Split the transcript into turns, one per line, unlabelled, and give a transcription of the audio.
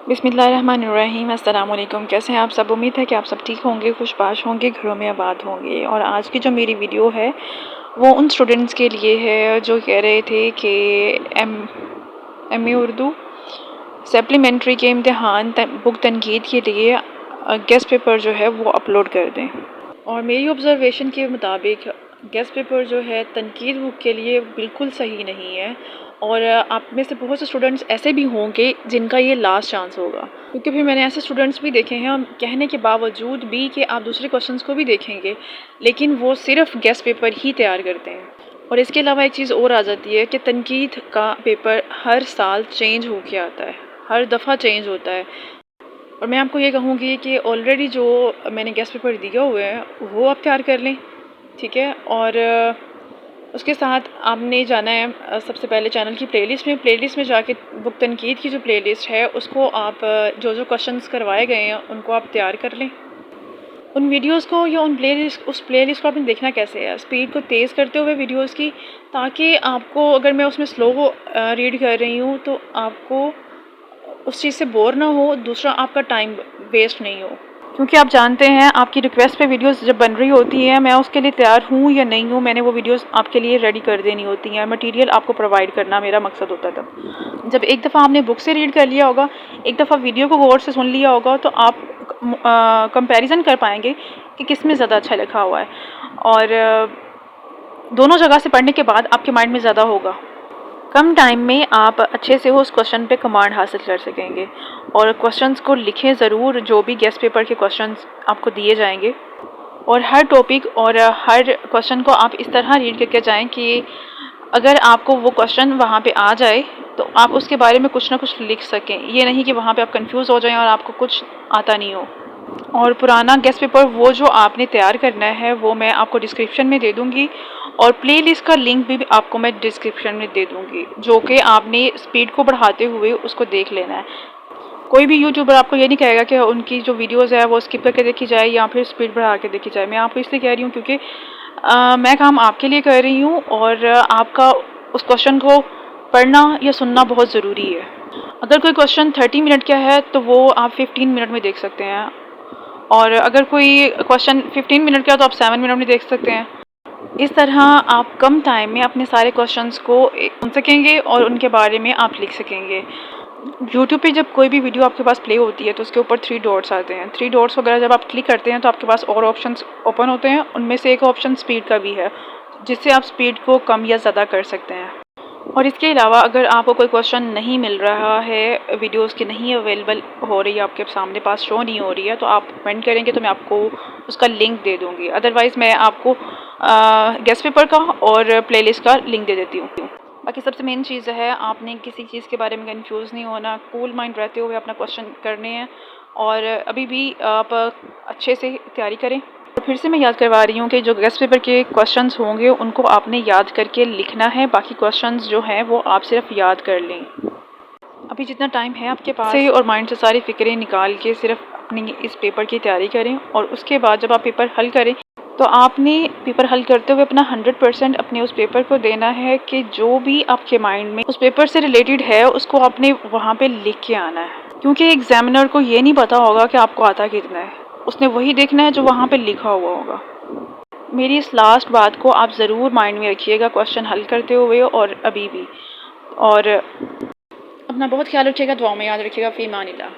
बिस्मिल्लाहिर्रहमानिर्रहीम। अस्सलाम वालेकुम। कैसे हैं आप सब? उम्मीद है कि आप सब ठीक होंगे, खुशबाश होंगे, घरों में आबाद होंगे। और आज की जो मेरी वीडियो है वो उन स्टूडेंट्स के लिए है जो कह रहे थे कि एम.ए. उर्दू सप्लीमेंट्री के इम्तिहान बुक तनकीद के लिए गेस्ट पेपर जो है वो अपलोड कर दें। और मेरी ऑब्ज़र्वेशन के मुताबिक गेस्ट पेपर जो है तनकीद बुक के लिए बिल्कुल सही नहीं है। और आप में से बहुत से स्टूडेंट्स ऐसे भी होंगे जिनका ये लास्ट चांस होगा, क्योंकि फिर मैंने ऐसे स्टूडेंट्स भी देखे हैं कहने के बावजूद भी कि आप दूसरे क्वेश्चंस को भी देखेंगे, लेकिन वो सिर्फ गेस्ट पेपर ही तैयार करते हैं। और इसके अलावा एक चीज़ और आ जाती है कि तनकीद का पेपर हर साल चेंज होके आता है, हर दफ़ा चेंज होता है। और मैं आपको ये कहूँगी कि ऑलरेडी जो मैंने गेस्ट पेपर दिए हुए हैं वो आप तैयार कर लें, ठीक है। और उसके साथ आपने जाना है सबसे पहले चैनल की प्लेलिस्ट में जाके बुक तनकीद की जो प्लेलिस्ट है उसको आप जो जो क्वेश्चंस करवाए गए हैं उनको आप तैयार कर लें। उन वीडियोस को या उस प्लेलिस्ट को आपने देखना कैसे है, स्पीड को तेज़ करते हुए वीडियोस की, ताकि आपको अगर मैं उसमें स्लो रीड कर रही हूँ तो आपको उस चीज़ से बोर ना हो, दूसरा आपका टाइम वेस्ट नहीं हो। क्योंकि आप जानते हैं आपकी रिक्वेस्ट पे वीडियोस जब बन रही होती हैं, मैं उसके लिए तैयार हूँ या नहीं हूँ, मैंने वो वीडियोस आपके लिए रेडी कर देनी होती हैं। मटेरियल आपको प्रोवाइड करना मेरा मकसद होता था। जब एक दफ़ा आपने बुक से रीड कर लिया होगा, एक दफ़ा वीडियो को गौर से सुन लिया होगा, तो आप कंपैरिजन कर पाएंगे कि किस में ज़्यादा अच्छा लिखा हुआ है। और दोनों जगह से पढ़ने के बाद आपके माइंड में ज़्यादा होगा। कम टाइम में आप अच्छे से उस क्वेश्चन पे कमांड हासिल कर सकेंगे। और क्वेश्चंस को लिखें ज़रूर, जो भी गेस्ट पेपर के क्वेश्चंस आपको दिए जाएंगे। और हर टॉपिक और हर क्वेश्चन को आप इस तरह रीड करके जाएं कि अगर आपको वो क्वेश्चन वहाँ पे आ जाए तो आप उसके बारे में कुछ ना कुछ लिख सकें। ये नहीं कि वहाँ पे आप कंफ्यूज हो जाएं और आपको कुछ आता नहीं हो। और पुराना गेस्ट पेपर वो जो आपने तैयार करना है वो मैं आपको डिस्क्रिप्शन में दे दूँगी, और प्लेलिस्ट का लिंक भी आपको मैं डिस्क्रिप्शन में दे दूँगी, जो कि आपने स्पीड को बढ़ाते हुए उसको देख लेना है। कोई भी यूट्यूबर आपको ये नहीं कहेगा कि उनकी जो वीडियोज़ है वो स्किप करके देखी जाए या फिर स्पीड बढ़ा के देखी जाए। मैं आपको इसलिए कह रही हूँ क्योंकि मैं काम आपके लिए कर रही हूँ, और आपका उस क्वेश्चन को पढ़ना या सुनना बहुत ज़रूरी है। अगर कोई क्वेश्चन 30 मिनट का है तो वो आप 15 मिनट में देख सकते हैं, और अगर कोई क्वेश्चन 15 मिनट का है तो आप 7 मिनट में देख सकते हैं। इस तरह आप कम टाइम में अपने सारे क्वेश्चंस को सुन सकेंगे और उनके बारे में आप लिख सकेंगे। यूट्यूब पे जब कोई भी वीडियो आपके पास प्ले होती है तो उसके ऊपर 3 डॉट्स आते हैं। 3 डॉट्स वगैरह जब आप क्लिक करते हैं तो आपके पास और ऑप्शंस ओपन होते हैं। उनमें से एक ऑप्शन स्पीड का भी है, जिससे आप स्पीड को कम या ज़्यादा कर सकते हैं। और इसके अलावा अगर आपको कोई क्वेश्चन नहीं मिल रहा है, वीडियोस की नहीं अवेलेबल हो रही है, आपके सामने पास शो नहीं हो रही है, तो आप कमेंट करेंगे तो मैं आपको उसका लिंक दे दूँगी। अदरवाइज़ मैं आपको गेस्ट पेपर का और प्लेलिस्ट का लिंक दे देती हूँ। बाकी सबसे मेन चीज़ है आपने किसी चीज़ के बारे में कंफ्यूज नहीं होना, कूल माइंड रहते हुए अपना क्वेश्चन करने हैं, और अभी भी आप अच्छे से तैयारी करें। फिर से मैं याद करवा रही हूँ कि जो गेस्ट पेपर के क्वेश्चंस होंगे उनको आपने याद करके लिखना है। बाकी क्वेश्चंस जो हैं वो आप सिर्फ याद कर लें। अभी जितना टाइम है आपके पास से और माइंड से सारी फिक्रें निकाल के सिर्फ अपनी इस पेपर की तैयारी करें। और उसके बाद जब आप पेपर हल करें तो आपने पेपर हल करते हुए अपना 100% अपने उस पेपर को देना है कि जो भी आपके माइंड में उस पेपर से रिलेटेड है उसको आपने वहाँ पे लिख के आना है। क्योंकि एग्जामिनर को ये नहीं पता होगा कि आपको आता कितना है, उसने वही देखना है जो वहाँ पे लिखा हुआ होगा। मेरी इस लास्ट बात को आप ज़रूर माइंड में रखिएगा क्वेश्चन हल करते हुए और अभी भी। और अपना बहुत ख्याल रखिएगा, दुआ में याद रखिएगा। फ़ी अमानिल्लाह।